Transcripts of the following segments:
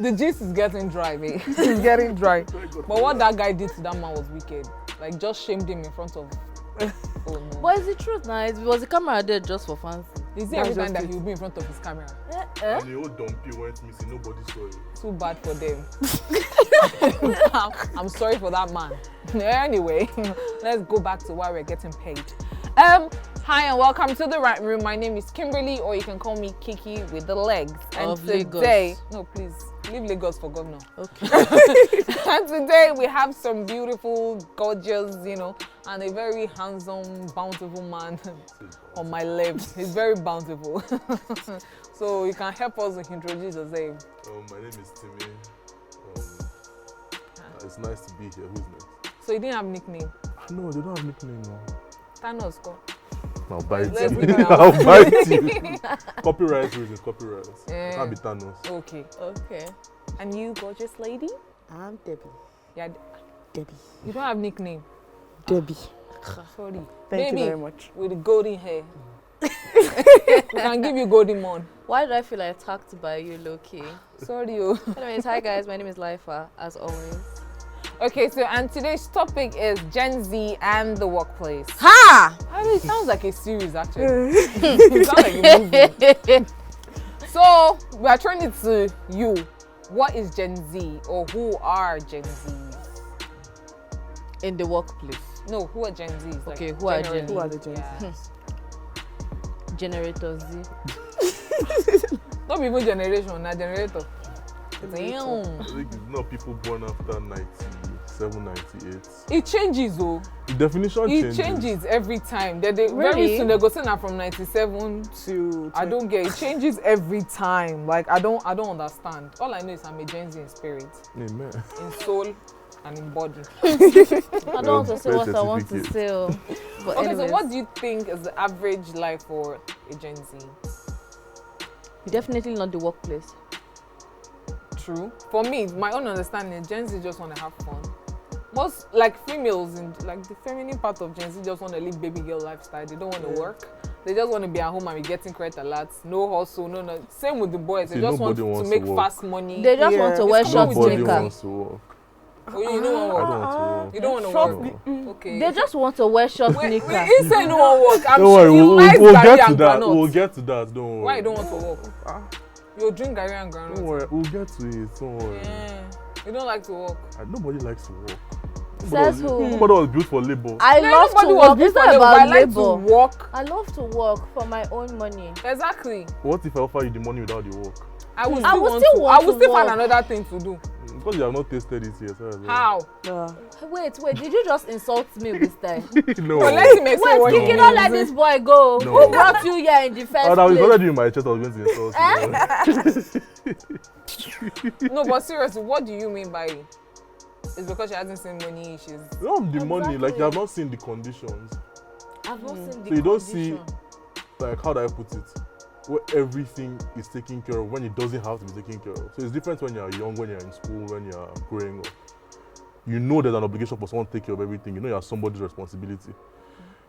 The gist is getting dry, mate. It's getting dry. But what that guy did to that man was wicked. Like, just shamed him in front of... Oh, no. But it's the truth now. It was the camera there just for fancy. Is it every time that he'll be in front of his camera? And the old dumpy went missing, nobody saw it. Too bad for them. I'm sorry for that man. Anyway, let's go back to why we're getting paid. Hi and welcome to the Right Room. My name is Kimberly, or you can call me Kiki with the legs. And of today, Lagos. No, please leave Lagos for governor. Okay. And today we have some beautiful, gorgeous, and a very handsome, bountiful man on my left. He's very bountiful. So you can help us introduce yourself. My name is Timmy. It's nice to be here. Who's next? So you didn't have nickname? No, they don't have nickname now. Thanos, go. I'll bite Let's you. bring it I'll out. bite you. Copyright reasons, copyright. Yeah. Can't be Thanos. Okay. Okay. And you, gorgeous lady? I'm Debbie. Yeah. Debbie. You don't have nickname? Debbie. Sorry. Thank Baby you very much. with the golden hair. We can give you golden mon. Why do I feel attacked by you, low-key? Sorry, oh. Anyways, hi guys, my name is Lifa, as always. Okay, so and today's topic is Gen Z and the workplace. Ha! I mean, it sounds like a series, actually. It sounds like a movie. So, we are trying it to you. What is Gen Z, or who are Gen Zs? In the workplace. No, who are Gen Zs? Like, Okay, who are generally. Gen Who are the Gen Yeah. Zs? Generator Z. Not even generation, not generator. Damn. I think it's not people born after 97, 98. It changes, though. The definition It changes every time. Very Really? soon they go say now from 97 to I don't get it. Changes every time. Like I don't understand. All I know is I'm a Gen Z in spirit, Amen. in soul, and in body. I don't want to say Birth what I want to certificate. say. But Okay, anyways, so what do you think is the average life for a Gen Z? definitely not the workplace. True. For me, my own understanding, Gen Z just want to have fun. Most like females in like the feminine part of Gen Z just want to live baby girl lifestyle. They don't want to work. They just want to be at home and be getting credit alerts. No hustle, no. Same with the boys. They See, just want nobody to wants make to work. fast money. They just want to wear It's short common with Nobody Jamaica. wants to work. Oh, you don't I want don't to work. want to work. You don't want to Short work. Okay. They just want to wear short Wait, knickers. he said no one work. I'm Don't sure worry, he likes we'll Gary get to and that. groundnut. We'll get to that. Don't worry. Why you don't want to work? You drink Gary and Don't groundnut. worry, we'll get to it. Don't worry. Yeah. You don't like to work. Nobody likes to work. Says who? Nobody was built for labor. I Yeah, love to nobody was work. built It's for not labor, but I about like to labor. work. I love to work for my own money. Exactly. What if I offer you the money without the work? I will I still will want still to. want I will to still find work. another thing to do. Because you have not tasted it yet. That's why. How? Wait, did you just insult me this time? No. So let him explain what Wait, he Kiki, don't let means. this boy go. No. Who brought you here in the first I was place? already in my chest. I was going to insult you. No, but seriously, what do you mean by it? It's because she hasn't seen money. She's No, the money. Like Exactly. you have not seen the conditions. I've not seen the So you don't see, condition. like, how do I put it? Where everything is taken care of when it doesn't have to be taken care of. So it's different when you're young, when you're in school, when you're growing up. You know there's an obligation for someone to take care of everything. You know you have somebody's responsibility.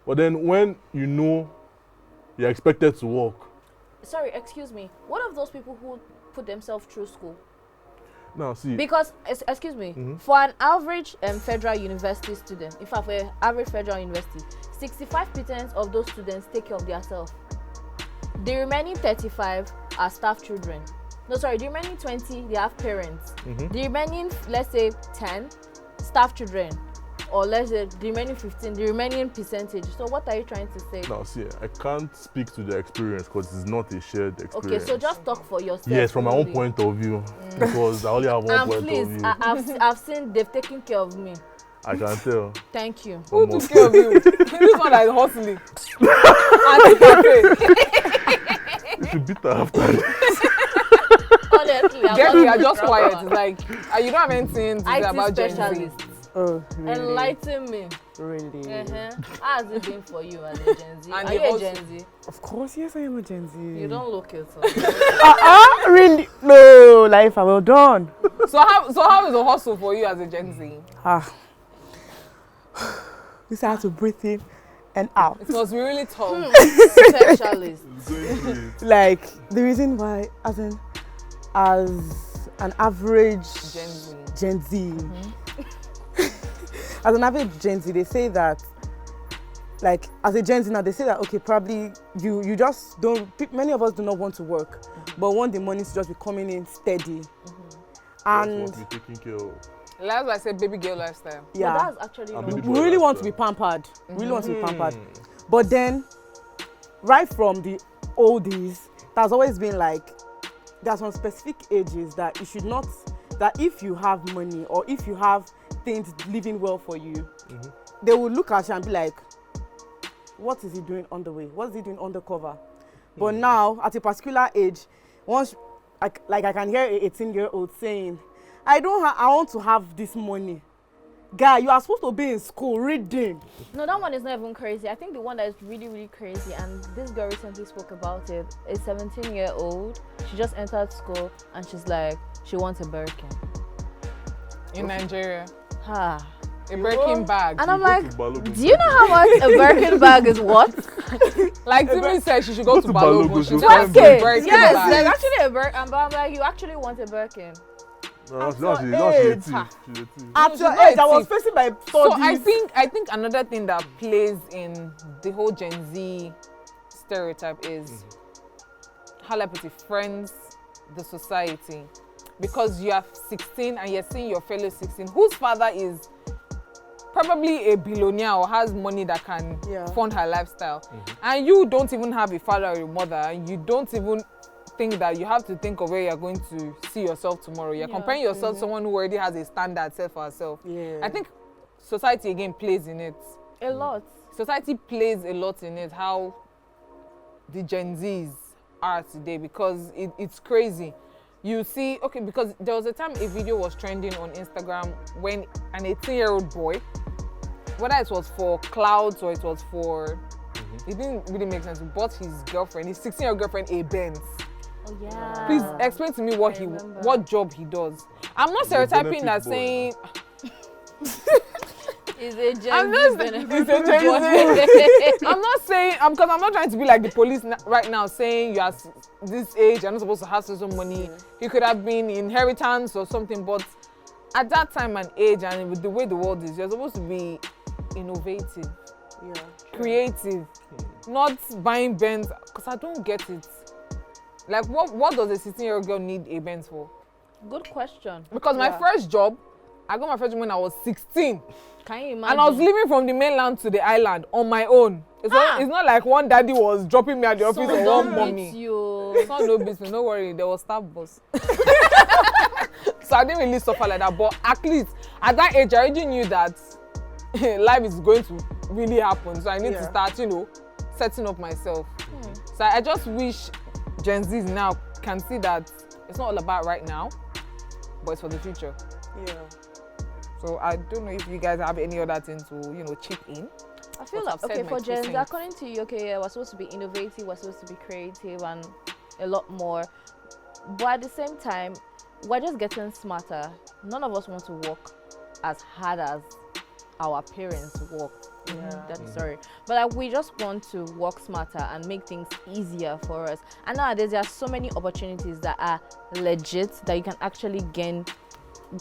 But then when you know you're expected to work, Sorry, excuse me. What of those people who put themselves through school? now see, Because, excuse me, Mhm. for an average federal university student, in fact, for an average federal university, 65% of those students take care of themselves. The remaining 35 are staff children. No, sorry, the remaining 20, they have parents. Mhm. The remaining, let's say, 10, staff children. Or let's say the remaining 15, the remaining percentage. So what are you trying to say? now see, I can't speak to the experience because it's not a shared Okay, experience. so just talk for yourself. Yes, from my own only. point of view, because I only have one And point please, of view. I've seen they've taken care of me. I can tell. Thank you. who took care of you? This one that is hustling. Auntie Cafe. You should beat her after this. Honestly, I'm Get not me, you're even just proud. quiet. It's like you don't have anything to say IT about Gen Z. specialist. Oh, really? Enlighten me. Really? How has it been for you as a Gen Z? And Are you you a also- Gen Z? Of course, yes, I am a Gen Z. You don't look it. Really? No, life, well done. So how is the hustle for you as a Gen Z? You still have to breathe in and out. It must be really tough. Specialist. It's going through it. Like, the reason why, as an average Gen Z. Gen Z, as an average Gen Z, they say that, like, as a Gen Z now, they say that, okay, probably you just don't, many of us do not want to work, but want the money to just be coming in steady. And That's what we're taking care of. That's why I said baby girl lifestyle. yeah, But that's actually And not baby we boy really want to lifestyle. be pampered. Really want to be pampered. But then, right from the oldies, there's always been like, there's some specific ages that you should not, that if you have money or if you have things living well for you, they will look at you and be like, what is he doing on the way? What is he doing undercover? But now, at a particular age, once, like I can hear an 18-year-old saying, I want to have this money. Guy, you are supposed to be in school reading. No, that one is not even crazy. I think the one that is really, really crazy, and this girl recently spoke about it, a 17-year-old. She just entered school and she's like, she wants a Birkin. In Nigeria. Ha. A Birkin bag. And I'm You go like, to Balogun. do you know how much a Birkin bag is worth? Like Timmy said, she should go to Balogun, Balogun. She she'll should find find a Birkin. Birkin Yes, bag. there's actually a Birkin, but I'm like, you actually want a Birkin. No, At she's a your age. thief. She's a thief. At she's your not age, I a was thief. facing my So studies. I think another thing that plays in the whole Gen Z stereotype is how I put it, friends, the society. Because you are 16 and you're seeing your fellow 16 whose father is probably a billionaire or has money that can fund her lifestyle. And you don't even have a father or a mother, and you don't even think that you have to think of where you're going to see yourself tomorrow. You're comparing yourself to someone who already has a standard set for herself. Yeah. I think society again plays in it. A lot. Society plays a lot in it, how the Gen Zs are today, because it's crazy. You see, okay, because there was a time a video was trending on Instagram when an 18-year-old boy, whether it was for clouds or it was for, it didn't really make sense, bought his girlfriend, his 16-year-old girlfriend, a Benz. Oh yeah. Please explain to me what I remember. what job he does. I'm not He's a stereotyping that benefit boy. saying Is a Gen I'm Z just benefit it's a Gen boy. Z. I'm not saying because I'm not trying to be like the police right now saying you are this age, you're not supposed to have some money. You could have been inheritance or something, but at that time and age and with the way the world is, you're supposed to be innovative, creative, not buying Benz. Because I don't get it. Like what does a 16-year-old girl need a Benz for? Good question. Because my first job, I got my first job when I was 16. Can you imagine? And I was living from the mainland to the island on my own. It's not like one daddy was dropping me at the office or one mommy. You. Son no business, no worry, there was staff boss. So I didn't really suffer like that. But at least at that age, I already knew that life is going to really happen. So I need to start, setting up myself. So I just wish Gen Zs now can see that it's not all about right now, but it's for the future. Yeah. So I don't know if you guys have any other thing to, chip in. I feel But like, I've said okay, my for 2 Gen Z, cents. according to you, okay, we're supposed to be innovative, we're supposed to be creative and a lot more. But at the same time, we're just getting smarter. None of us want to work as hard as our parents work. Sorry. But like, we just want to work smarter and make things easier for us. And nowadays, there are so many opportunities that are legit that you can actually gain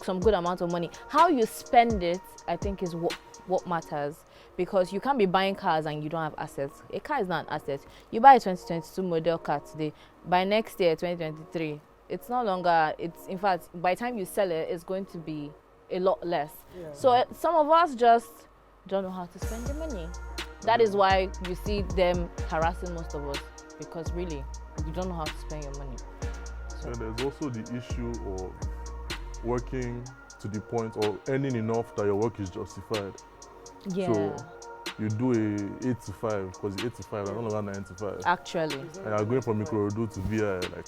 some good amount of money. How you spend it, I think, is what matters. Because you can't be buying cars and you don't have assets. A car is not an asset. You buy a 2022 model car today, by next year, 2023, it's no longer, in fact, by the time you sell it, it's going to be a lot less. So some of us just don't know how to spend the money. That is why you see them harassing most of us, because really, you don't know how to spend your money. So. And there's also the issue of working to the point or earning enough that your work is justified. Yeah. So you do a 8 to 5 because it's 8 to 5 and not longer 9 to 5. Actually. And you're going from Ikorodu to VI like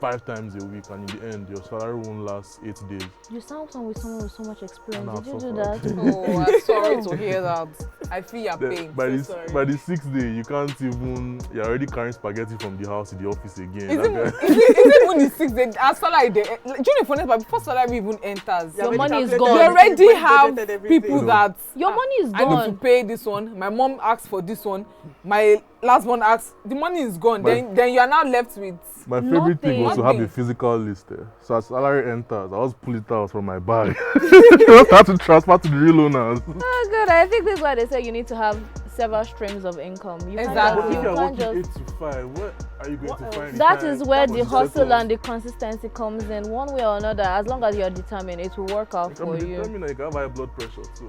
5 times a week, and in the end, your salary won't last 8 days. You sound with someone with so much experience. And Did you I've do that? suffered. Oh, I'm sorry to hear that. I feel your The- pain. by, So the, sorry. by the 6th day, you can't even, you're already carrying spaghetti from the house to the office again. Is That it, guy- is it when it's 6 days? As salary, do you know, but before salary even enters, Your money is you gone. already have people No. that Your money is I need to gone. pay this one. My mom asked for this one. My last one asks, the money is gone. Then you are now left with. My favorite thing was to have a Nothing. physical list there. So as salary enters, I just pull it out from my bag. Just have to transfer to the real owners. Oh, good. I think this is why they say you need to have several streams of income. You Exactly. But if Can't you're just, working you 8 can't to 5, what are you going to find? that time? is where That the was hustle settled. and the consistency comes in. One way or another, as long as you're determined, it will work out You can for be you. determined that you can have high blood pressure too.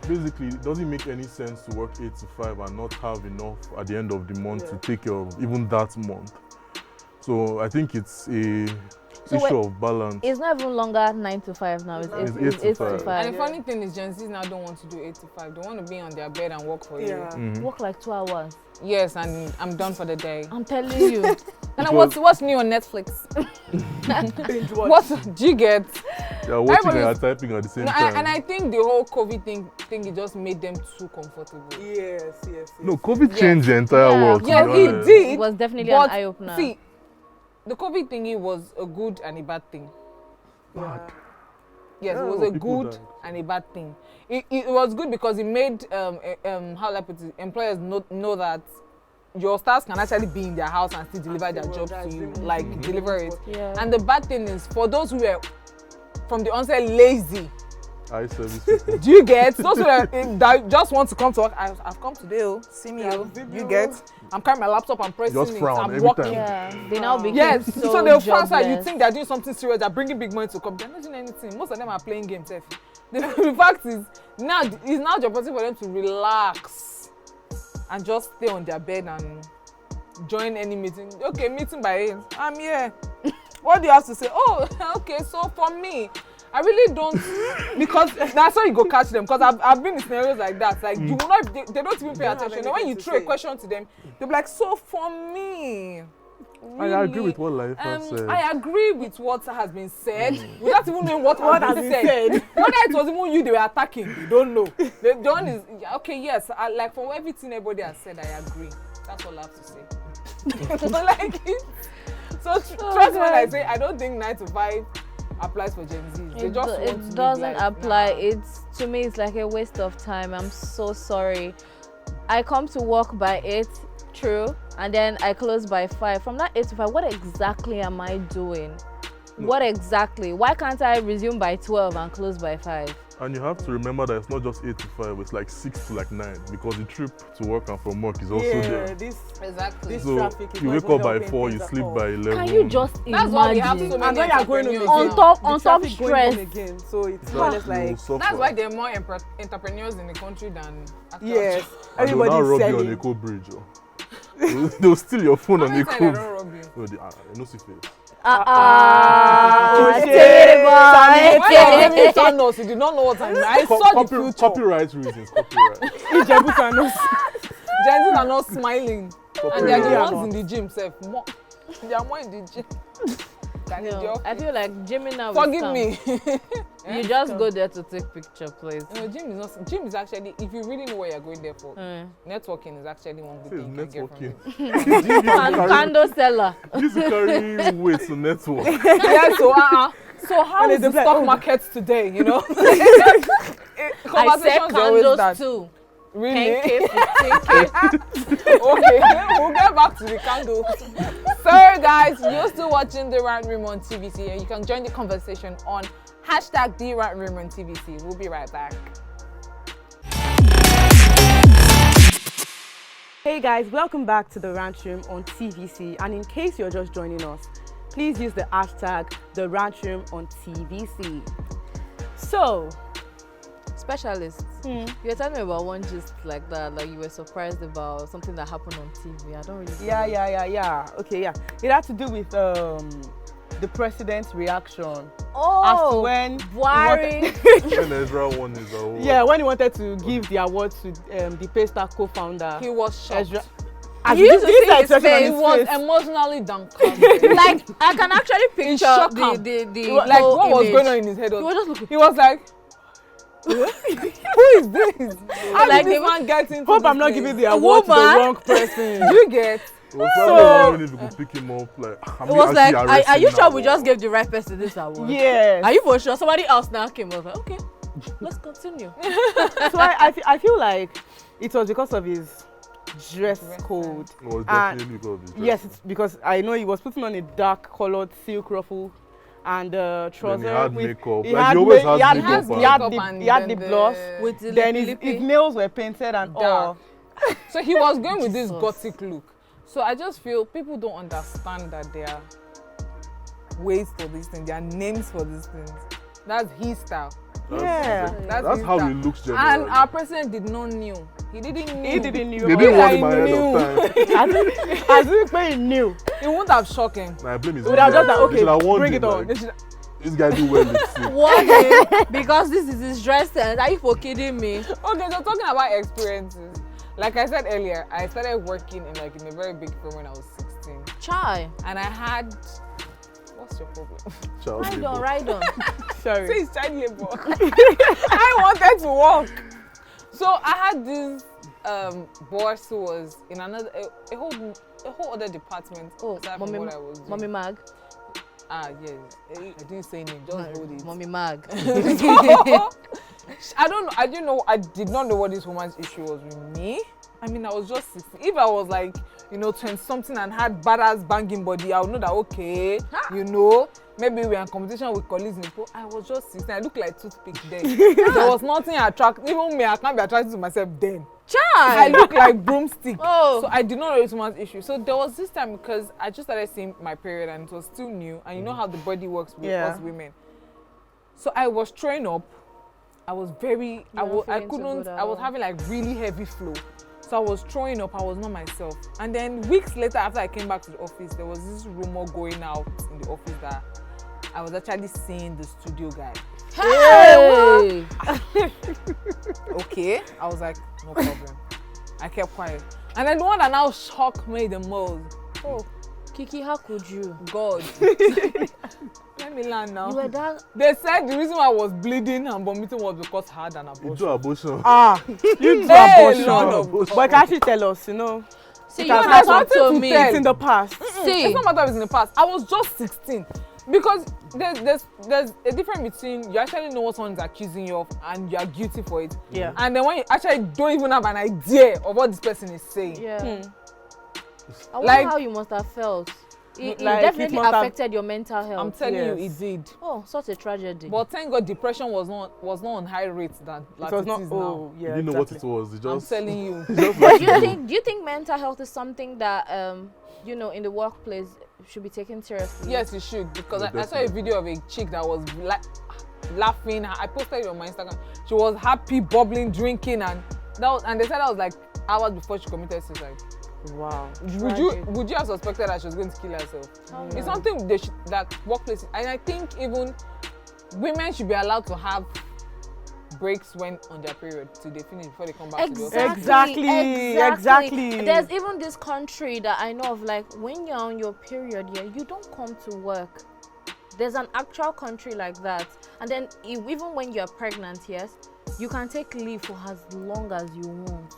Basically, it doesn't make any sense to work 8 to 5 and not have enough at the end of the month to take care of even that month. So I think it's a So issue wait, of balance. It's not even longer 9 to 5 now. It's 8 to 5. And the funny thing is, Gen Zs now don't want to do 8 to 5. They want to be on their bed and work for you. Yeah. Work like 2 hours. Yes, and I'm done for the day. I'm telling you. And what's new on Netflix? Binge watch. What do you get? You're watching and Everybody- you're typing at the same No, time. and I think the whole COVID thing it just made them too comfortable. Yes. No, COVID Yes. changed the entire Yeah. world. To Yes, be it honest. did. It was definitely But an eye-opener. see, the COVID thingy was a good and a bad thing. Bad. Yes, Yeah, it was a people good died. and a bad thing. It was good because it made how do I put it, employers know that your staff can actually be in their house and still deliver their jobs to you, like deliver it. Yeah. And the bad thing is for those who were from the onset lazy. Eye service people. Do you get those who are, that just want to come to work? I've come today. Oh, see me. Oh, you get? I'm carrying my laptop. I'm pressing Just it. frown I'm every working. time. Yeah. They now became Yes, so so they'll fast like you jobless. think they're doing something serious, they're bringing big money to come. They're not doing anything. Most of them are playing games. The fact is, now it's now the opportunity for them to relax and just stay on their bed and join any meeting. Okay, meeting by 8. I'm here. What do you have to say? Oh, okay, so for me, I really don't, because that's how you go catch them. Because I've been in scenarios like that. Like you will not, they don't even pay attention. Then when you throw a question to them, they'll be like, so for me. I agree with what life has said. I agree with what has been said without even knowing what has been said. Whether it was even you they were attacking, you don't know. The one is okay. Yes, like for everything everybody has said, I agree. That's all I have to say. So like, trust when I say I don't think 9 to 5 applies for Gen Zs. They just want to It live doesn't life. apply. Nah. It's, to me, it's like a waste of time. I'm so sorry. I come to work by 8, true, and then I close by 5. From that 8 to 5, what exactly am I doing? What exactly? Why can't I resume by 12 and close by 5? And you have to remember that it's not just 8 to 5, it's like 6 to like 9 because the trip to work and from work is also there. Exactly. This So traffic is you not wake even up by helping 4, you things at sleep all. by 11. Can you just That's why we have imagine? so many And when you're going home entrepreneurs again, now. on the top traffic going home stress. again, so it's That more or less you like suffer. That's why there are more entrepreneurs in the country than actual yes, And they'll now everybody's rob you on selling. Eco Bridge. Oh. They'll steal your phone How on many times Eco they Bridge. don't rob you? No, they no see face. Oh, shit. terrible. Why did you turn us? You did not know what I mean. I saw the future. Copyright reasons, copyright. Ijebu Thanos. Gen Zs are not smiling. And they are the Yeah. ones in the gym, self. They are more in the gym. Can you No, joke? I feel like gymming now. is Forgive scam. me. You just go there to take picture, please. No, gym is not. Gym is actually, if you really know what you're going there for, Mm. networking is actually one good Say thing you can get from networking. it. Candle seller. This is carry weight to network. Yeah, so how And is the it's like, stock oh. market today? You know, I said conversations are always candles that. too. Really? 10K, 15K. Okay, we'll get back to the candles. So guys, you're still watching The Rant Room on TVC, and you can join the conversation on hashtag The Rant Room on TVC. We'll be right back. Hey guys, welcome back to the Ranch Room on TVC. And in case you're just joining us, please use the hashtag the Ranch Room on TVC. So, Specialists. You were telling me about one gist like that, like you were surprised about something that happened on TV. I don't really know. yeah. Okay, yeah. It had to do with the president's reaction as to Oh, when Buhari. When Ezra won his award. yeah, when he wanted to give the award to the Paystar co-founder He was shocked. Ezra. You used to see his expression on face. He his was face. emotionally dumbfounded. Like I can actually picture shocked him. the Like whole what was image. going on in his head? He was just looking. He was like, who is this? How Like did this they- man get into Hope this I'm not place? giving the award to the woman? wrong person. Do you get? It was probably wondering if you could pick him up. Like, It was like, are you sure we just gave the right person this award? Yes. Are you for sure? Somebody else now came over. Like, okay, let's continue. So I feel like it was because of his dress Dress code. It was And- definitely because of his dress. Yes, it's because I know he was putting on a dark colored silk ruffle and Then trouser. he had with- makeup. he Like had he always ma- has he had- makeup. has and- he had makeup the- and he had then the gloss With the Then his lippy. nails were painted and all. Dark. So he was going with this Jesus. gothic look. So I just feel people don't understand that there are ways for these things, there are names for these things. That's his style. Yeah. That's That's his how style. he looks generally. And our president did not knew. He didn't know. He didn't know. They didn't I want him ahead knew. of time. As if he knew. It won't have shocked him. Nah, I blame his Would have just media. like, They should have okay, warned bring him, it on. like, They should- This guy do well with sick. One day, because this is his dress sense. Are you for kidding me? Okay, so talking about experiences. Like I said earlier, I started working in a very big firm when I was 16. Chai. And I had, what's your problem? Child Ride labor. on, ride on. Sorry. Say it's child labor. I wanted to work. So I had this boss who was in another a whole other department. Oh, aside from mommy, what I was doing. mommy Mag. Ah yes, I didn't say name, just hold it. Mommy Mag. So, I did not know what this woman's issue was with me. I mean, I was just 16. If I was like, 20 something and had badass banging body, I would know that okay, maybe we're in competition with colleagues in the pool. I was just 16. I looked like toothpick then. There was nothing attractive. Even me, I can't be attracted to myself then. I Chai. look like broomstick. Oh. So I did not know this woman's issue. So there was this time because I just started seeing my period and it was still new. And you know how the body works with Yeah. us women. So I was throwing up. I was very, I You're I feeling too couldn't, good at I was all. having like really heavy flow. So I was throwing up, I was not myself. And then weeks later after I came back to the office, there was this rumor going out in the office that I was actually seeing the studio guy. Hey. Okay, I was like, no problem. I kept quiet. And then the one that now shocked me the most, oh Kiki, how could you? God. Let me learn now. You were that. They said the reason why I was bleeding and vomiting was because I had an You abortion. do abortion. You do Hey, Lord abortion. of God. But can actually tell us, See, It you has can there's talk nothing to to me. tell. it's in the past. See, It's not matter if it's in the past. I was just 16. Because there's a difference between you actually know what someone's accusing you of and you are guilty for it. Yeah. And then when you actually don't even have an idea of what this person is saying. yeah. I wonder Like- how you must have felt. It Like, it definitely must have- affected your mental health. I'm telling you, Yes. it did. Oh, such a tragedy. But thank God depression was not on high rates than like It was it not. is now. Oh, You yeah. didn't know exactly. what it was. It I'm just, telling you. just But like do you think mental health is something that in the workplace should be taken seriously? Yes, you should, because Yeah, I saw a definitely. video of a chick that was laughing. I posted it on my Instagram. She was happy, bubbling, drinking, and they said that was like hours before she committed suicide. Wow. Would you have suspected that she was going to kill herself? Oh, It's no. something that workplaces, and I think even women should be allowed to have breaks when on their period till they finish before they come back to the office. Exactly. There's even this country that I know of, like when you're on your period, yeah, you don't come to work. There's an actual country like that. And then even when you're pregnant, yes, you can take leave for as long as you want.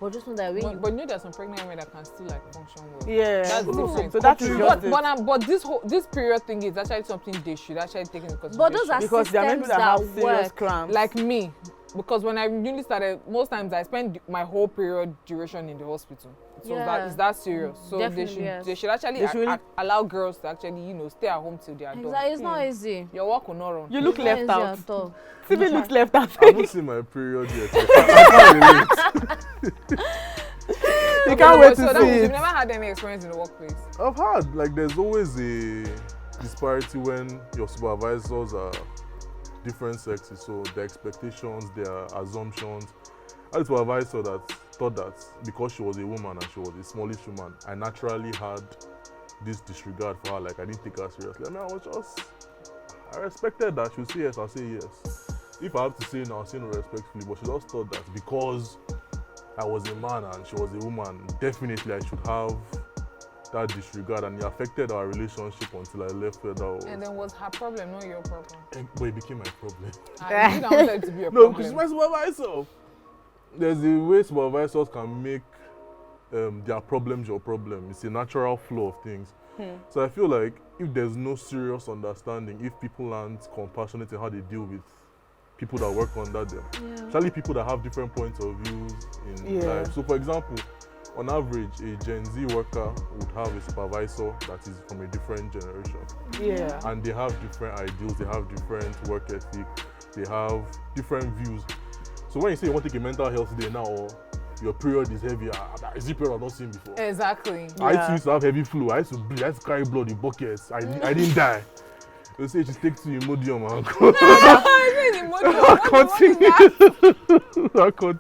But just know that when you But you know there's some pregnant women that can still like function well. Yeah. That's different. So that is But, just it. but this period thing is actually something they should actually take into consideration. But those are Because there are many systems people that have that serious work. cramps. like me, because when I newly started, most times I spend my whole period duration in the hospital. So Yeah. it's that serious. So Definitely, yes. they should actually They should really- allow girls to actually stay at home till they are done. Exactly, it's not easy. Your work will not run. You look It's not left easy out. at all. Stephen looks left out. I haven't seen my period yet. I can't relate. You can't wait so to that see means you've it. never had any experience in the workplace. I've had, like, there's always a disparity when your supervisors are different sexes, so their expectations, their assumptions. I had a supervisor that thought that because she was a woman and she was a smallish woman, I naturally had this disregard for her, like I didn't take her seriously. I mean, I respected that. She would say yes, I'll say yes. If I have to say no, I'll say no respectfully, but she just thought that because I was a man and she was a woman, definitely I should have that disregard, and it affected our relationship until I left her. That was, And then was her problem, not your problem. but it became my problem. I don't want it to be a No, because she's problem. my supervisor. There's a way supervisors can make their problems your problem. It's a natural flow of things. So I feel like if there's no serious understanding, if people aren't compassionate in how they deal with people that work under them, especially people that have different points of views in Yeah. life. So for example, on average, a Gen Z worker would have a supervisor that is from a different generation. Yeah. And they have different ideals, they have different work ethic, they have different views. So when you say you want to take a mental health day now, or your period is heavy, is it period I've not seen before? Exactly. I used to have heavy flu, I used to bleed, I used to carry blood in buckets, I didn't die. They say you should take to Imodium and continue.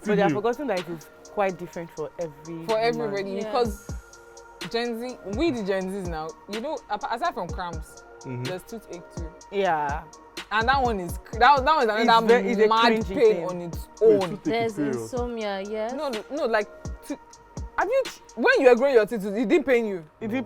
But they are forgetting that it is quite different for everybody Yeah. because Gen Z, we the Gen Zs now, you know, aside from cramps, there's toothache too. Yeah. And that one is that one is another It's a mad cringy pain thing. on its Wait, own. toothache There's is period. insomnia, yes. No, like have you when you were growing your teeth, it didn't pain you? It is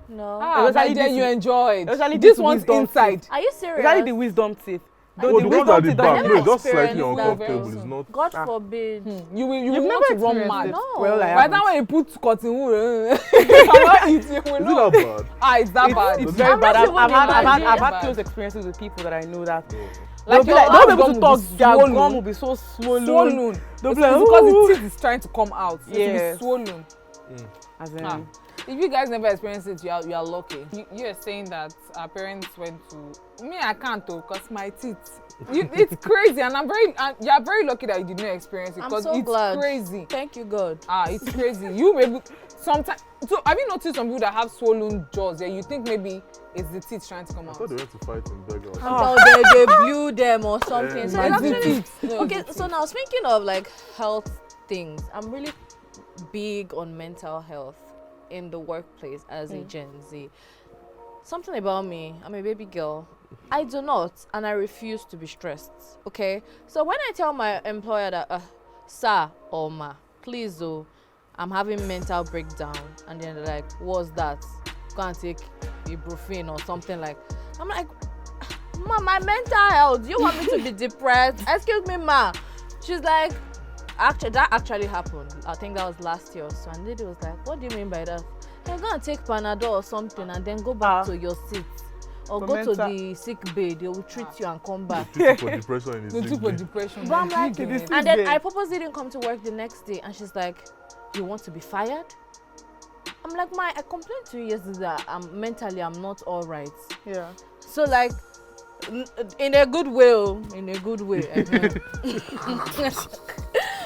No. My Especially dear, this- you enjoyed. especially This this one's wisdom inside. Are you serious? exactly the wisdom teeth. Oh, Though the ones at the teeth back, never no, it's just slightly experienced that. uncomfortable. It's not. God forbid. You will You've want to never run experienced mad. it? No. Well, I By the haven't. time when you put cotton wool, you cannot eat. You will Is it know. that bad? It's that bad. It's I'm very not bad. even imagining. I've had Bad. close experiences with people that I know that No. they'll be your like, last they'll be able gum to will talk, be their swollen. gum will be so swollen. Swollen. They'll It's be like, because "Ooh." the teeth is trying to come out. So Yes. It will be swollen. As in, Ah. If you guys never experienced it, you are lucky. You are saying that our parents went to me. I can't though, cause my teeth. It's crazy, and you are very lucky that you did not experience it, I'm because so it's glad. crazy. Thank you, God. It's crazy. You maybe sometimes. So have you noticed some people that have swollen jaws? Yeah, you think maybe it's the teeth trying to come I out. thought they went to fight in Berger. So they blew them or something. Yeah. So It's it's the actually teeth. No, okay. it's the So teeth. now speaking of like health things, I'm really big on mental health in the workplace as a Gen Z. Something about me, I'm a baby girl. I do not, and I refuse to be stressed. Okay, so when I tell my employer that, sir or ma, please oh, I'm having mental breakdown, and then they're like, what's that? Go and take ibuprofen or something like. I'm like, ma, my mental health. You want me to be depressed? Excuse me, ma. She's like, actually, that actually happened. I think that was last year or so. And lady was like, what do you mean by that? You're going to take Panadol or something and then go back to your seat. Or For go to mental- the sick bay. They will treat you and come back. Treated for depression in his No, too sick for bay. depression. But I'm like, Give this it. is- and then day. I purposely didn't come to work the next day. And she's like, you want to be fired? I'm like, I complained to you yesterday that I'm not all right. yeah. So like, in a good way.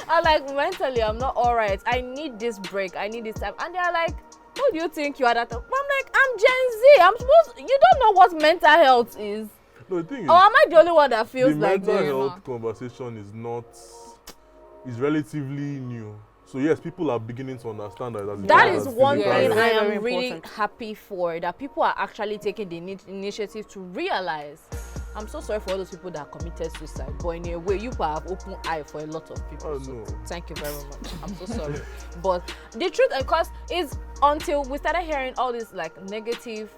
I'm like, mentally, I'm not all right. I need this break. I need this time. And they're like, who do you think you are? That I'm like, I'm Gen Z. You don't know what mental health is. No, the thing is, Or am I the only one that feels the like mental this? health conversation is relatively new. So yes, people are beginning to understand that. That Yeah, is that's one physical thing health. I Very, am very really important. happy for, that people are actually taking the initiative to realize. I'm so sorry for all those people that committed suicide, but in a way, you have open eye for a lot of people. Oh, So no. thank you very much. I'm so sorry. But the truth, of course, is until we started hearing all these like negative,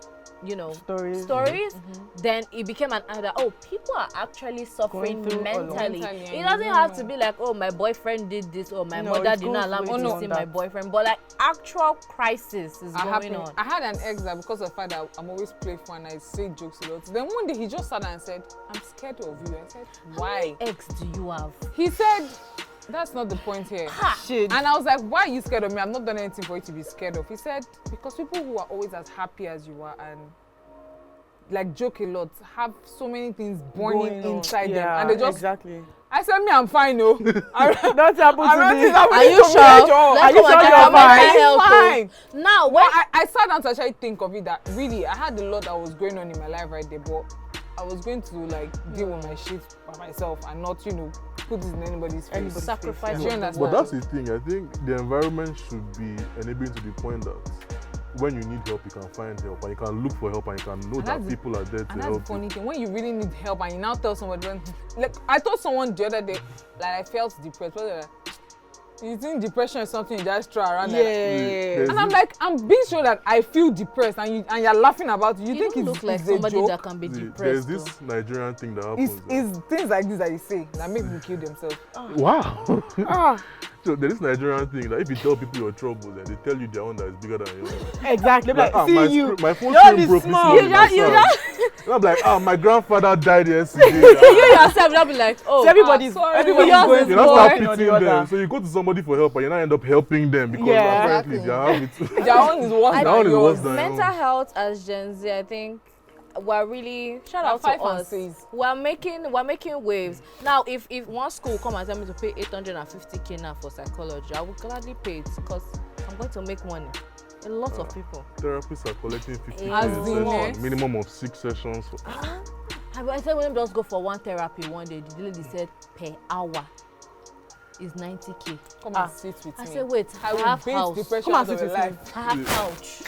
Stories. then it became an eye that, people are actually suffering Going through a lot. mentally. Mentally, It and doesn't you have don't to know. be like, oh, my boyfriend did this, or my No, mother it did not goes allow me way to beyond see my that. boyfriend. But like actual crisis is going on. I had an ex that because of the fact that I'm always playful and I say jokes a lot. Then one day he just sat down and said, I'm scared of you. I said, why? How many ex do you have? He said, that's not the point here. Shit. And I was like, why are you scared of me? I've not done anything for you to be scared of. He said, because people who are always as happy as you are and like joke a lot have so many things burning Going on. inside them. Yeah, And they just, exactly. I said, me, I'm fine, no. That's happened to me. Are you sure? Are you Let's come sure and you're talk about fine? mental health, Fine. though. Now, when Well, I sat down to actually think of it that really I had a lot that was going on in my life right there, but I was going to like deal with my shit by myself and not, put this in anybody's face. Anybody's sacrifice, Do you of the understand? But world. that's the thing. I think the environment should be enabling to the point that when you need help, you can find help, and you can look for help, and you can know And that that's people are there to And that's the help funny you. thing, when you really need help and you now tell somebody, like I told someone the other day, like I felt depressed, but they're like, you think depression is something you just throw around? Like, There's and I'm this- like, I'm being sure that I feel depressed and you're laughing about it. You think don't it's, look like it's somebody a joke? that can be There's depressed. this though. Nigerian thing that happens. It's things like this that you say that make people kill themselves. Wow. So there is Nigerian thing that if you tell people your trouble, then they tell you their own that is bigger than yours. Exactly. Like, my, see you. my phone You're screen the broke this small. morning. I'm like, my grandfather died yesterday. You yourself will be like, oh, So everybody's sorry. everybody's Yours going is You to don't more. start one or pitying the them. other. So you go to somebody for help and you now end up helping them because Yeah. apparently Exactly. they have it. Their own is worse I Their own than is yours. worse than mental yours. health as Gen Z, I think we're really shout out to 5 and us. 6. We're making waves. Now if one school come and tell me to pay 850k now for psychology, I would gladly pay it because I'm going to make money. A lot of people. Therapists are collecting 50k As a in, session, minimum of 6 sessions. I said when just go for one therapy one day, the lady said per hour is 90k. Come and sit with I me. said wait, I I will have beat house. depression Come out and of sit your with life. I have couch.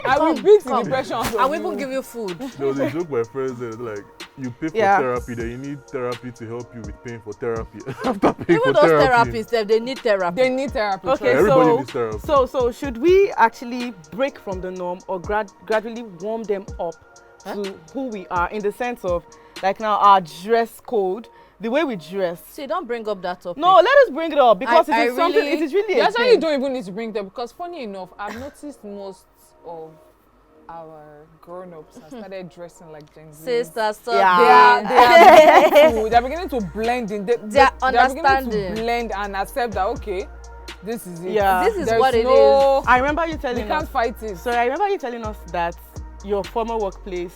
I will Come, beat the come. depression out of I will you. even give you food. There was a joke my friend said, like, you pay for Yeah. therapy, then you need therapy to help you with paying for therapy. After paying Even for those therapy. therapists, they need therapy. They need therapy. Okay, Everybody so needs therapy. so should we actually break from the norm or gradually warm them up to who we are in the sense of like now our dress code, the way we dress? See, don't bring up that topic. No, let us bring it up because I it is something. really- It is really You a actually thing. don't even need to bring them because funny enough, I've noticed most of our grown-ups have started dressing like Gen Z. Sister, stop. Yeah. They're beginning to blend in. They're They're beginning understanding. to blend and accept that okay, this is it. Yeah. This is There's what it no, I remember you We telling can't us. fight it. So I remember you telling us that your former workplace,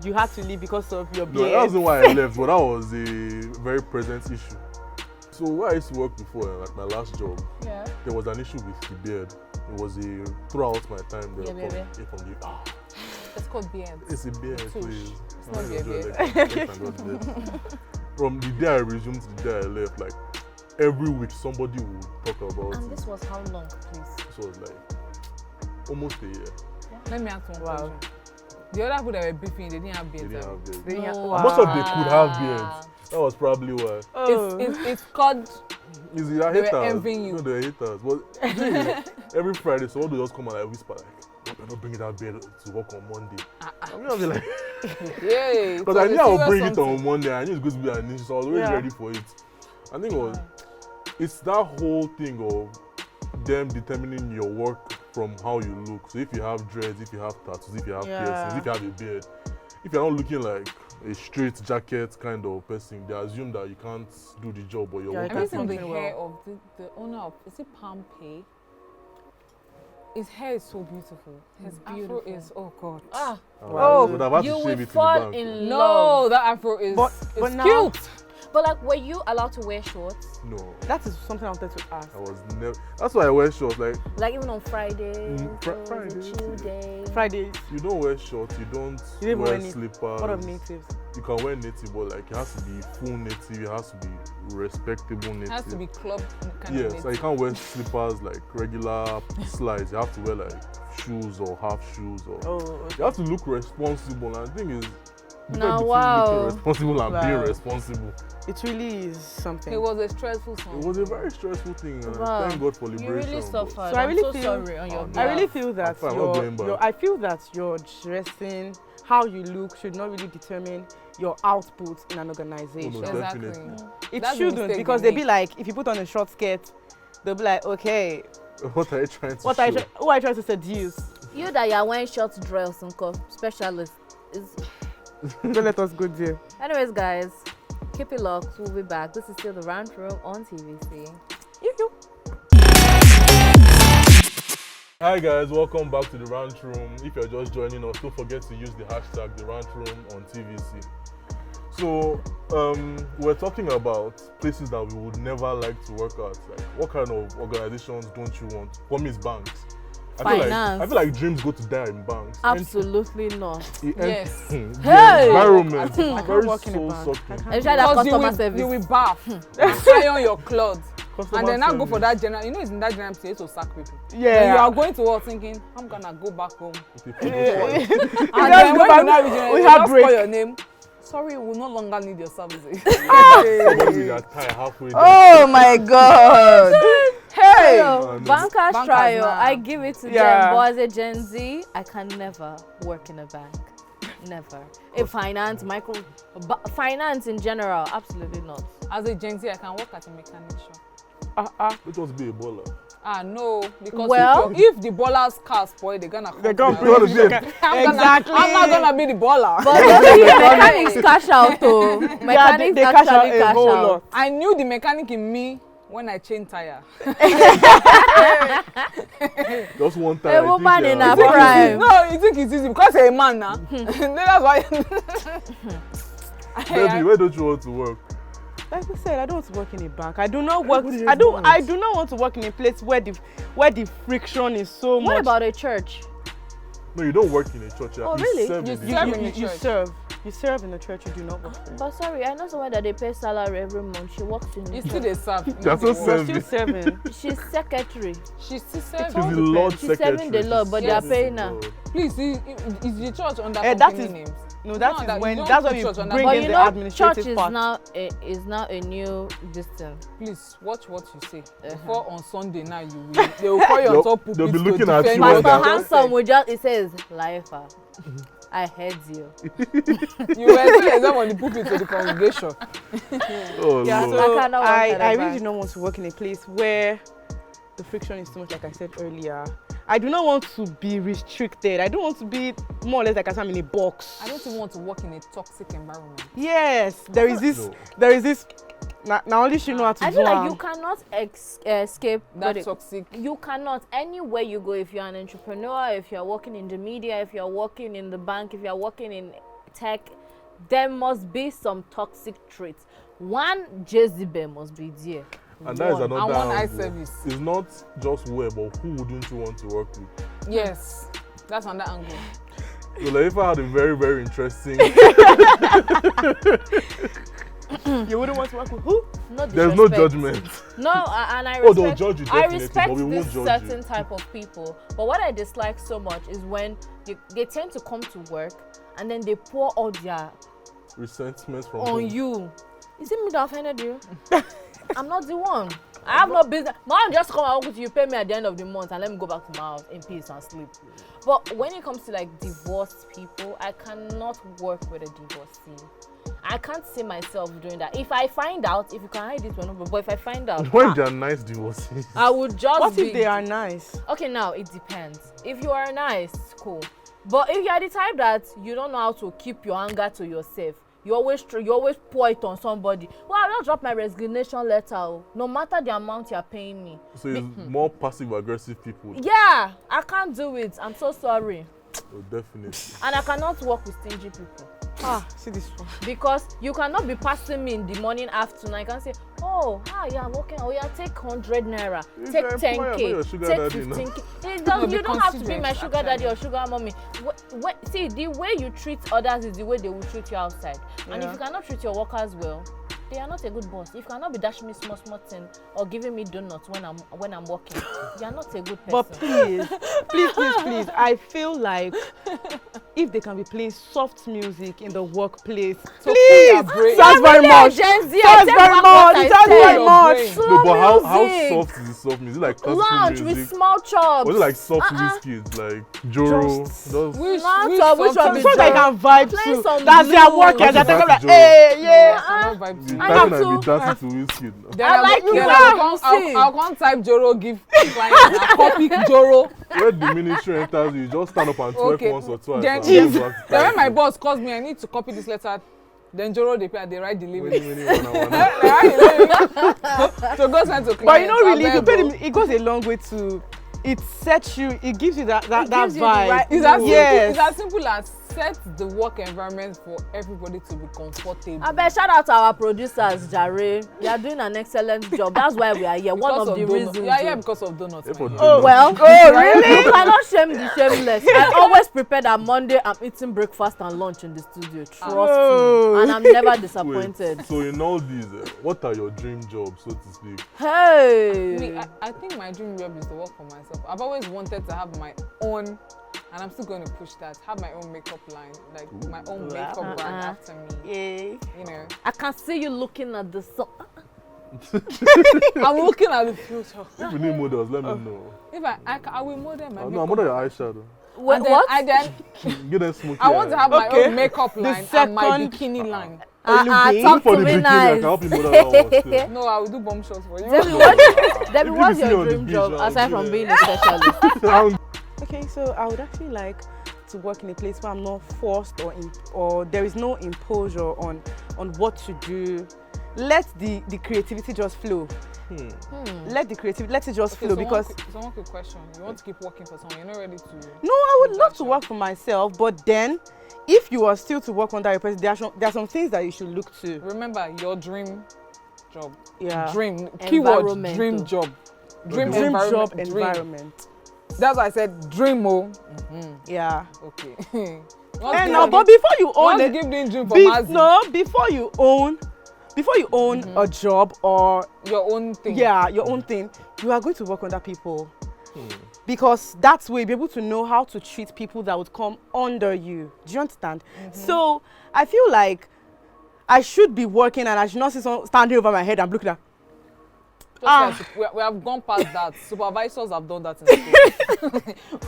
you had to leave because of your No, beard. that wasn't why I left, but that was a very present issue. So where I used to work before, like my last job, Yeah. there was an issue with the beard. It was throughout my time there Yeah, from the It's called beard. it's a beard, Tush. please. It's not Enjoy beard. like that. Thank God, beard. From the day I resumed to the day I left, like every week somebody would talk about And it. this was how long, please? So it was like almost a year. Let me ask one Wow. question. The other people that were beefing, they didn't have They beards. didn't have beards. They didn't- No. Most of them could have beards. That was probably why. Oh. It's called. Is it are They were haters? envying you. No, they're haters. But every Friday, someone will just come and like whisper like, "I'm not bringing that beard to work on Monday." I'm gonna be like, Yeah. because I knew I would bring it on Monday. I knew it's going to be an issue, so I was always Yeah. ready for it. I think it's that whole thing of them determining your work from how you look. So if you have dreads, if you have tattoos, if you have piercings, if you have a beard, if you're not looking like a straight jacket kind of person, they assume that you can't do the job or you're Yeah, I working mean, can't from the function hair well. of the owner of, is it Palm Pay? His hair is so beautiful. His afro beautiful. is, oh God. Ah, Oh, would have had you to will shave it fall in the back. in No, love. that afro is But it's now- cute. But like, were you allowed to wear shorts? No, That is something I wanted to ask. I was never. That's why I wear shorts. Like Like even on Fridays, Fridays. chill day. Fridays. you don't wear shorts, you don't You didn't wear wear any- slippers. What of natives? You can wear native, but like it has to be full native. It has to be respectable native. It has to be club kind Yes, of like you can't wear slippers like regular slides. You have to wear like shoes or half shoes or. Oh, You okay. have to look responsible. And the thing is, the Now, difference between wow. looking responsible and being Wow. responsible. It really is something. It was a stressful song. It was a very stressful thing. And Wow. thank God for You liberation. really but- suffered. So I I'm really so feel- sorry on your I I behalf. really feel that I'm not going back. I feel that your dressing, how you look, should not really determine your output in an organization. Oh, no, Exactly. definitely. It That's the shouldn't, mistake because they they'll be like, if you put on a short skirt, they'll be like, okay, What are you trying to who are you trying to seduce? You that you are wearing short dress and specialist is. Don't let us go there. Anyways, guys, keep it locked. We'll be back. This is still the Round Room on TVC. Hi guys, welcome back to the Rant Room. If you're just joining us, don't forget to use the hashtag the Rant Room on TVC. So we're talking about places that we would never like to work at. Like what kind of organizations don't you want? For me, it's banks. Finance. I feel like dreams go to die in banks. Absolutely not. Yes. The Hey! environment I is can't very work in a soul bank. sucking. I can't. Especially that Because customer you service. will bath, iron your clothes, Customer and then now go service. for that general. You know, it's in that general place to sack people. Yeah. Then you are going to work thinking, I'm gonna go back home. Okay, people, And just then go when back- you now reach your we you have just break. call your name. Sorry, we no longer need your services. somebody with their tie halfway there. Oh my God. Hey. no. Bankers Bankers trial, now. I give it to Yeah. them. But as a Gen Z, I can never work in a bank. Never. In finance, finance in general, absolutely not. As a Gen Z, I can work at a mechanic shop. Which wants to be a baller? Ah no, because Well- if the baller's car spoil, they're gonna come. They're gonna to bring my the house. shit. Exactly. I'm not gonna be the baller. But mechanics cash out though. Mechanics they cash out actually a cash whole out. lot. I knew the mechanic in me when I changed tire. Just one time. A I think, woman in uh, her one- prime. No, you think it's easy because you're a man now. That's why. Baby, where don't you want to work? Like we said, I don't want to work in a bank. I do not work. What do you I do. want? I do not want to work in a place where the friction is so What much. about a church? No, you don't work in a church. Oh, you really? serve You in the serve church. in the you church. serve. You serve in the church. You do not work. But sorry, I know someone that they pay salary every month. She works in You the still church. they serve. You're so You're serving. still serving. She's secretary. She's still She's serving. the Lord She's serving the Secretary. Lord, but they are She's paying the her. Lord. Please, is the church under That company is- names? No, that No, is that you when. don't That's put when you church under bring But in you the know, administrative church is part. now a new distance. Please watch what you say. Before on Sunday now they will call you on top pulpit they'll be to looking at defend you what Pastor like you just Handsome said. it says Lifer. I heard you. You were still exam on the pulpit to the congregation. Oh, Yeah, Lord. so I cannot work I at a really bank. do not want to work in a place where the friction is too much, like I said earlier. I do not want to be restricted. I don't want to be more or less like I'm in a box. I don't even want to work in a toxic environment. Yes, there is this. No. There is this. Now only she know how to I do feel like am. you cannot escape That toxic. You cannot. Anywhere you go, if you're an entrepreneur, if you're working in the media, if you're working in the bank, if you're working in tech, there must be some toxic traits. One Jezebel must be there. And that is One. another one eye angle. service. It's not just where, but who wouldn't you want to work with? Yes, that's another angle. So Laifa had a very, very interesting. You wouldn't want to work with who? No There's no disrespect. judgment. No, and I Oh, they'll respect. judge you I definitely, respect but we won't this judge certain you. type of people. But what I dislike so much is when they tend to come to work and then they pour all their Resentments from on whom? you. Is it me that offended you? I'm not the one. I have no business. Man, just come and work with you, pay me at the end of the month, and let me go back to my house in peace and sleep. But when it comes to like divorced people, I cannot work with a divorcee. I can't see myself doing that. If I find out, if you can hide it, but if I find out, When they're nice divorcees. I would just What be. if they are nice? Okay, now it depends. If you are nice, cool. But if you are the type that you don't know how to keep your anger to yourself, you always pour it on somebody. Well, I'll just drop my resignation letter. Oh. No matter the amount you're paying me. So it's more passive aggressive people. Yeah, I can't do it. I'm so sorry. Oh, definitely. And I cannot work with stingy people. See this one. Because you cannot be passing me in the morning, afternoon. I can say, oh, yeah, I'm working. Oh, yeah, take 100 naira, If take you're an employer, 10K, not your sugar take daddy, no. 15K. It No, does, be you don't have to be considerate, my sugar daddy or actually. sugar mommy. See, the way you treat others is the way they will treat you outside. And if Yeah. you cannot treat your workers well, they are not a good boss. If you cannot be dashing me small thing or giving me donuts when I'm working, you are not a good person. But please, I feel like if they can be playing soft music in the workplace, So please, cool your brain. sounds very much. Gen Z, I Sounds take very back what much. I Sounds said. very much. Slow No, but how music. soft is the soft music? Is it like classical Lunch music? with small chops. Was it like soft Uh-uh. whiskies, like Joro? Just- Those- Which Not which of which song one is be Songs I that? can vibe Play to. some That's their blues. work. They're That's talking like, Joe. hey, No, yeah. I cannot vibe to You it. I type have and to- be dancing to whiskey. Then I I'll like go- you then well, see. I'll come type Joro, give client a copy Joro. When the ministry enters, you just stand up and twerk Okay. once or twice. Then, and if- go back to then when my typing. boss calls me, I need to copy this letter. Then Joro they write the Winnie, limit. winnie, wanna, wanna. So go send to client. But you know, really, if you pay abeg o. them, it goes a long way to. It sets you. It gives you that It that gives you the vibe. right It's as, simple, Yes. it's as simple as set the work environment for everybody to be comfortable. I bet shout out to our producers, Jare. They are doing an excellent job. That's why we are here. One Because of the donuts. reasons. We are here because of donuts. Yeah, my for dear. donuts. Well, really? you cannot shame the shameless. I always prepare that Monday I'm eating breakfast and lunch in the studio. Trust Oh. me. And I'm never Wait, disappointed. so in all these, what are your dream jobs, so to speak? Hey. Me, I think my dream job is to work for myself. I've always wanted to have my own, and I'm still going to push that. Have my own makeup line, like my own Wow. makeup brand after me. Yeah. You know, I can see you looking at the sun. I'm looking at the future. If you need models, let me know. If I will model my No, makeup. I'm model your eyeshadow. What? And then, What? and then Get them smoky I want to eye. have my Okay. own makeup The line and my second- bikini line. Talk for to the me bikini, I nice. can help you model that one still. No, I will do bomb shots for you. Debbie, You what's give me your on the dream beach, job I'll aside do from that. being a specialist? Okay, so I would actually like to work in a place where I'm not forced or there is no imposure on what to do. Let the creativity just flow. Let it just flow because Someone could question. You want to keep working for someone, you're not ready to. no, I would love to work for myself, but then if you are still to work under a person, there are some things that you should look to. Remember your dream job. Yeah. Dream. Keyword Environment, dream though. job. Dream job environment. That's why I said dream. Yeah. Okay. And now, but before you own to it, give the dream for Mazi. before you own a job or Your own thing. your own thing, you are going to work under people. Because that's where you'll be able to know how to treat people that would come under you. Do you understand? So I feel like I should be working and I should not see someone standing over my head and looking at. We have gone past that. Supervisors have done that in school.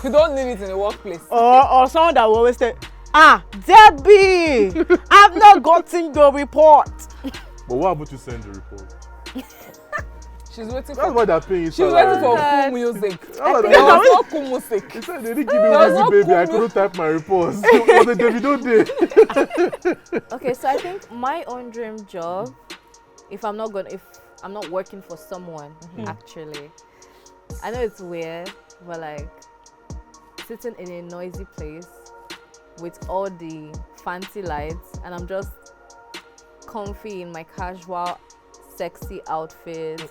We don't need it in the workplace. Or someone that will always say, Debbie, I've not gotten your report. But what about you send the report? She's waiting That's for. why they're paying you She's waiting for salary. cool music. I think There was no cool music. He said they didn't give me There was Wizzy no baby. I cool couldn't type my reports. It was a Davido day. Okay, so I think my own dream job, if I'm not working for someone, actually, I know it's weird, but like sitting in a noisy place with all the fancy lights, and I'm just comfy in my casual, sexy outfit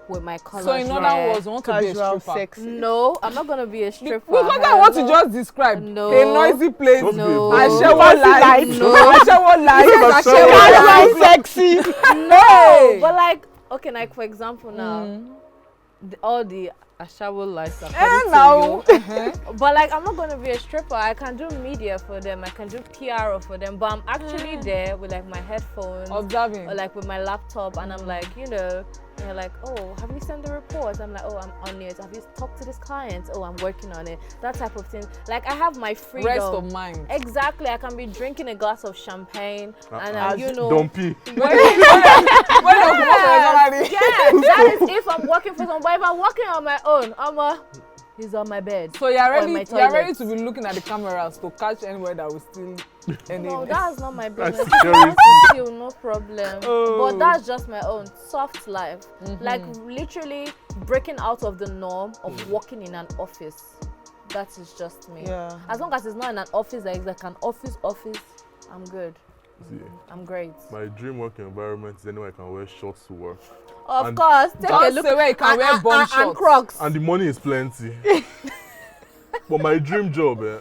with my color. So in other words, you want to be a Casual, stripper. sexy. No, I'm not gonna be a stripper. Because that's what you just described. No. A noisy place. Just No. be a Ashewo bro. lights. No. Ashewo lights. Ashewo Ashewo lights. Sexy. No, but like, okay, like for example now, all the Ashawo lights are coming now. to you. But like, I'm not going to be a stripper. I can do media for them. I can do PR for them. But I'm actually there with like my headphones Observing. or like with my laptop, and I'm like, they're like, oh, have you sent the report? I'm like, oh, I'm on it. Have you talked to this client? Oh, I'm working on it. That type of thing. Like, I have my freedom. Rest of mind. Exactly. I can be drinking a glass of champagne, and Don't pee. Yeah, that is if I'm working for someone. But if I'm working on my own, he's on my bed. So you're or in my ready toilet. to be looking at the cameras to catch anywhere that will steal any. No, that's not my business. That's If you want security. to steal, no problem. But that's just my own soft life. Like literally breaking out of the norm of working in an office. That is just me. Yeah. As long as it's not in an office that is like an office, I'm good. See, I'm great. my dream work environment is anywhere I can wear shorts to work. Of And- course, take a Don't look. say where you can wear bum and shorts. Crocs. And the money is plenty. But my dream job, I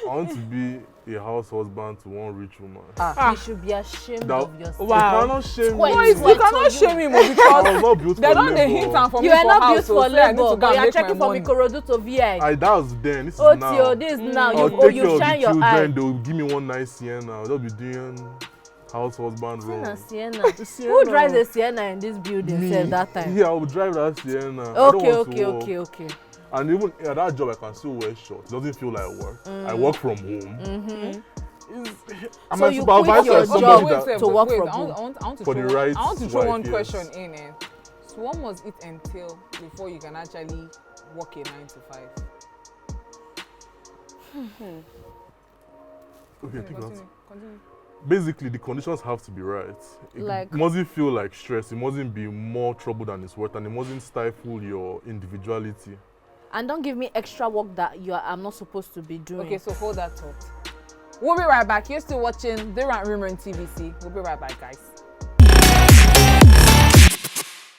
want to be a house husband to one rich woman. You should be ashamed That- of yourself. Wow. You cannot shame Wait, me. You cannot shame him I because was not built they for don't dey hint labor. am for me You are for not house. built So for say I need labor, to go but and you're make my checking from money. Ikorodu to VI. That was then. This is Oh, now. Tio, this now. I'll You take care of shine the your children. eye. They'll give me one nice Sienna. They'll be doing house husband role. Sienna. Sienna. Who drives a Sienna in this building? Me. Said that time. Yeah, I will drive that Sienna. I don't Okay, want to okay, walk. okay. And even at that job, I can still wear shorts. It doesn't feel like work. I work from home. I'm So a you quit supervisor your of somebody job that to work from I home. want to For the throw, right I want to throw wife, one yes. question in. So what must it entail before you can actually work a 9 to 5? Okay, I think that's Continue. basically the conditions have to be right. It Like- mustn't feel like stress. It mustn't be more trouble than it's worth, and it mustn't stifle your individuality. And don't give me extra work that I'm not supposed to be doing. Okay, so hold that thought. We'll be right back. You're still watching The Rant Room on TVC. We'll be right back, guys.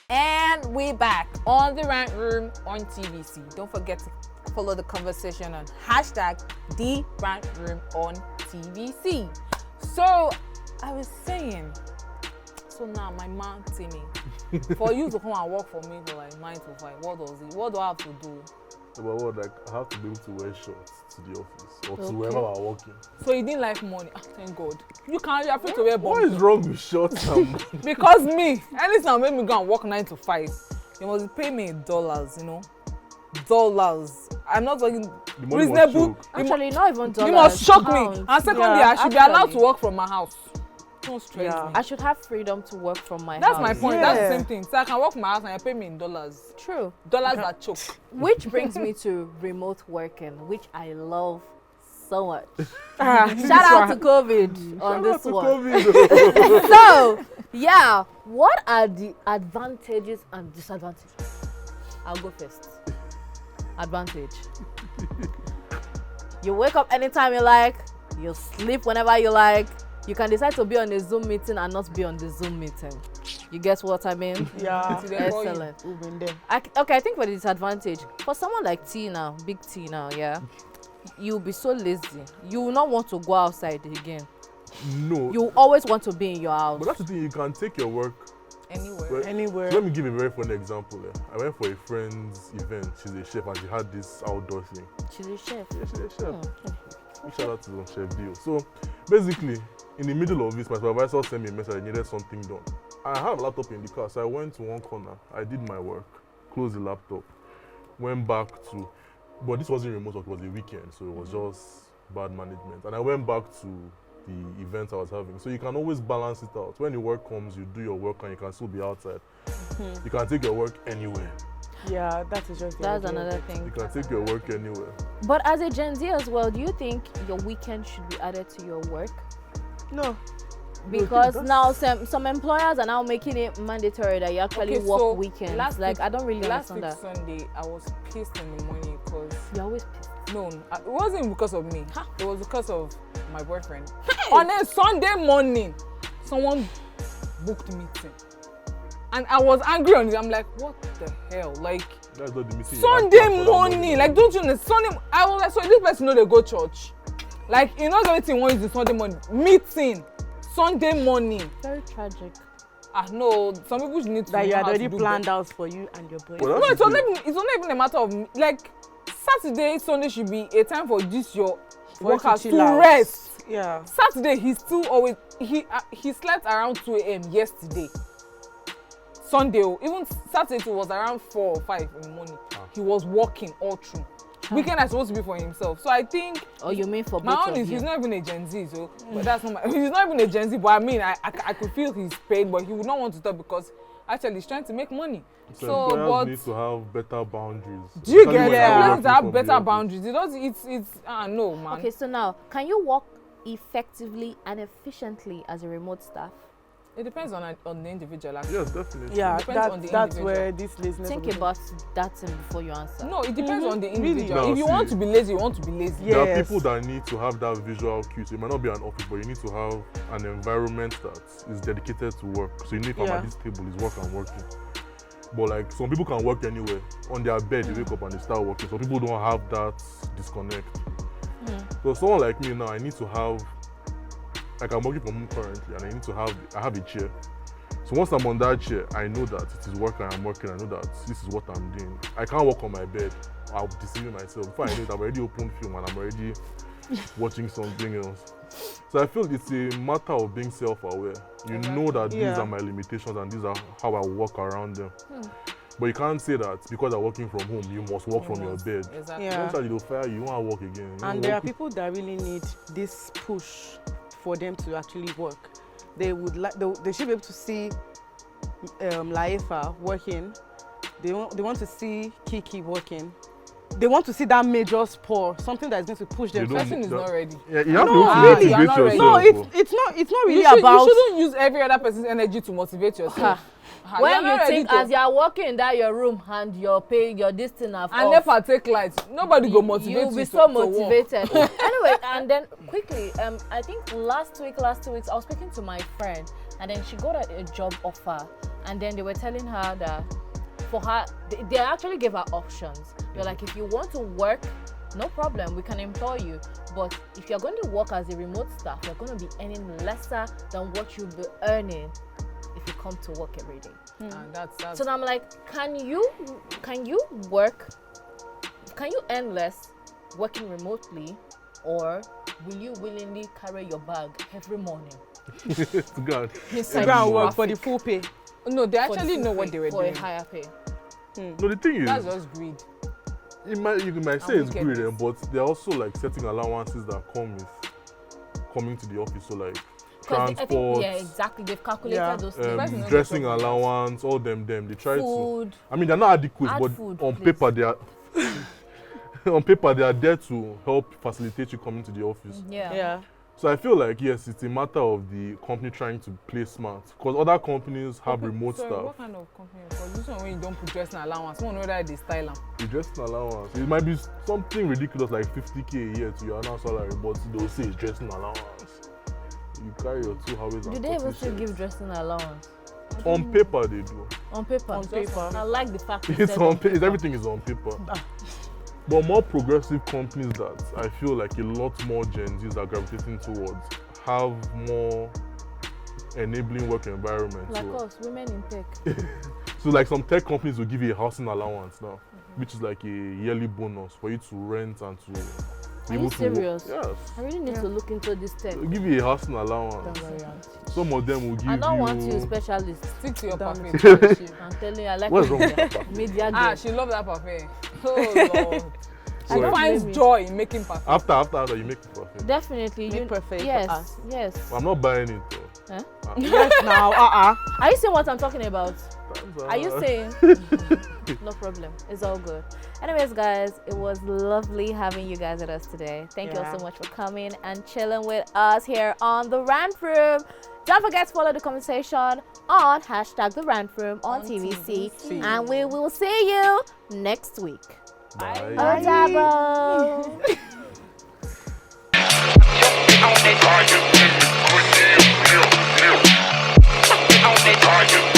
And we're back on The Rant Room on TVC. Don't forget to follow the conversation on hashtag The Rant Room on TVC. So, I was saying, so now my man Timmy, for you to come and work for me for like 9 to 5, what do I have to do? But what, like, I have to be able to wear shorts to the office or to Okay. wherever I'm working. So you didn't like money. Thank God. You're free to wear What is bum. wrong with shorts and money? Because me, anytime make me go and work 9 to 5, you must pay me in dollars, dollars. I'm not talking The money reasonable. must choke. Actually, not even dollars. You must shock me. pounds. And secondly, Yeah, I should be allowed actually. to work from my house. Don't stress Yeah. me. I should have freedom to work from my That's house. my point. Yeah. That's the same thing. So I can work from my house and you pay me in dollars. True. Dollars that choke. Which brings me to remote working, which I love so much. Shout Shout out to COVID on this one. COVID. So, yeah, what are the advantages and disadvantages? I'll go first. Advantage. You wake up anytime you like, you sleep whenever you like. You can decide to be on a Zoom meeting and not be on the Zoom meeting. You guess what I mean? Yeah. Till they call you. Excellent. We've been there. Okay, I think for the disadvantage, for someone like T now, big T now, yeah, you'll be so lazy. You will not want to go outside again. No. You always want to be in your house. But that's the thing, you can take your work. Anywhere. Well, Anywhere. Let me give a very funny example. I went for a friend's event. She's a chef and she had this outdoor thing. She's a chef. Yeah, she's a chef. Shout out to Chef Dio. So basically, in the middle of this, my supervisor sent me a message. I needed something done. I had a laptop in the car, so I went to one corner. I did my work, closed the laptop, went back to. But this wasn't remote work; it was a weekend, so it was just bad management. And I went back to the event I was having. So you can always balance it out. When the work comes, you do your work, and you can still be outside. You can take your work anywhere. Yeah, that is just the That's idea of another it. thing. You can take your work anywhere. But as a Gen Z as well, do you think your weekend should be added to your work? No. Because that's- now some employers are now making it mandatory that you actually Okay, work so weekends. last Like, week- I don't really Last understand week that. Sunday, I was pissed in the morning because You're always pissed. no, it wasn't because of me. It was because of my boyfriend. On a Sunday morning, someone booked meeting, and I was angry on it. I'm like, what the hell? Like That's not the meeting. you had Sunday planned for that morning, like don't you know? Sunday, I was like, so this person know they go church. Like you know everything one is the Sunday morning meeting, Sunday morning. Very tragic. No, some people need to That you know had how to already do planned better. out for you and your boyfriend. Well, No, that's it's the not thing. even. It's not even a matter of like Saturday, Sunday should be a time for this your For you to workers chill to out. rest. Yeah. Saturday he still always he slept around 2 a.m. yesterday. Sunday, even Saturday it was around 4 or 5 in the morning. He was working all through. Weekend is supposed to be for himself. So I think Oh, you mean for my both own of is you? he's not even a Gen Z, so but that's not my, he's not even a Gen Z. But I mean, I could feel his pain, but he would not want to stop because actually he's trying to make money. So So, employers but need to have better boundaries. do you Especially get when it? you're Employers working have from better the office. boundaries. It does. It's no man. Okay, so now, can you work effectively and efficiently as a remote staff? It depends on the individual. Actually. Yes, definitely. Yeah, Depends on the that's individual. where this laziness. Think of- about that thing before you answer. No, it depends on the Really? individual. Now, If you see, want to be lazy, you want to be lazy. Yeah. There are Yes. people that need to have that visual cue. So it might not be an office, but you need to have an environment that is dedicated to work. So you know if I'm Yeah. at this table, it's work I'm working. But like some people can work anywhere. On their bed, they wake up and they start working. So people don't have that disconnect. So someone like me now, I need to have, like I'm working from home currently, and I have a chair. So once I'm on that chair, I know that it is work and I'm working. I know that this is what I'm doing. I can't work on my bed. I'll be deceiving myself. Before I know it, I've already opened film and I'm already watching something else. So I feel it's a matter of being self-aware. You know that these Yeah. are my limitations and these are how I work around them. But you can't say that because I'm working from home, you must work from your bed. Exactly. Yeah. Eventually they'll fire you, you won't work again. You And know, there are work- people that really need this push for them to actually work. They would like they should be able to see Laifa working. They want to see Kiki working. They want to see that major spore, something that is going to push them. They don't- Person is not ready. Yeah, you have No, to really. You are motivate not yourself. ready. No, oh. it's not really You about. shouldn't use every other person's energy to motivate yourself. When You're you not ready think to- as you are walking in that your room and your pay your this thing have and off, never take light, nobody go motivate you. you'll be to- so to work. motivated. Anyway, and then quickly, I think last 2 weeks, I was speaking to my friend, and then she got a job offer, and then they were telling her that for her, they actually gave her options. They're like, if you want to work, no problem, we can employ you. But if you're going to work as a remote staff, you're going to be earning lesser than what you'll be earning if you come to work every day. And that's So now I'm like, can you earn less working remotely, or will you willingly carry your bag every morning It's God. inside Go and work traffic for the full pay. no, they for the actually know full what pay, they were for doing. a higher pay? No, the thing is, That's just greed. you might say And it's greed, wickedness. but there are also like setting allowances that come with coming to the office. So like 'Cause I think, transport, yeah, exactly. They've calculated Yeah. those things. Price is not dressing the problem. allowance, all them. They try to. Food. I mean, they're not adequate, Add but food, on please. paper they are. On paper, they are there to help facilitate you coming to the office. Yeah. Yeah. So I feel like yes, it's a matter of the company trying to play smart because other companies have remote Sorry, staff. what kind of company? Because this one when you don't put dressing allowance, one know that they style them. The dressing allowance, it might be something ridiculous like 50k a year to your annual salary, but they'll say it's dressing allowance. You carry your 2 hours Do and they even 40 still shirts. give dressing allowance? On paper they do. On paper. On paper. I like the fact you It's said on paper. Everything is on paper. But more progressive companies that I feel like a lot more Gen Zs are gravitating towards have more enabling work environments. Like So, us, women in tech. so like some tech companies will give you a housing allowance now, which is like a yearly bonus for you to rent and to Are able you to work. serious? Yes. I really need to look into this tech. They'll give you a housing allowance. Some of them will give you. I don't want you specialist. Stick to your Damn parfait. I'm telling you, I like What's wrong media. with that? Media Ah, girl. she love that parfait. Oh Lord. She So, finds Maybe. joy in making parfait. after you make it perfect. Definitely. Make perfect for Yes, us. yes. I'm not buying it though. Huh? Yes, now, Are you saying what I'm talking about? Times Are you saying? No problem. It's all good. Anyways, guys, it was lovely having you guys with us today. Thank you all Yeah. so much for coming and chilling with us here on the Rant Room. Don't forget to follow the conversation on hashtag the Rant Room on TVC. TVC. And we will see you next week. Bye. Oh, Dabo. On that target.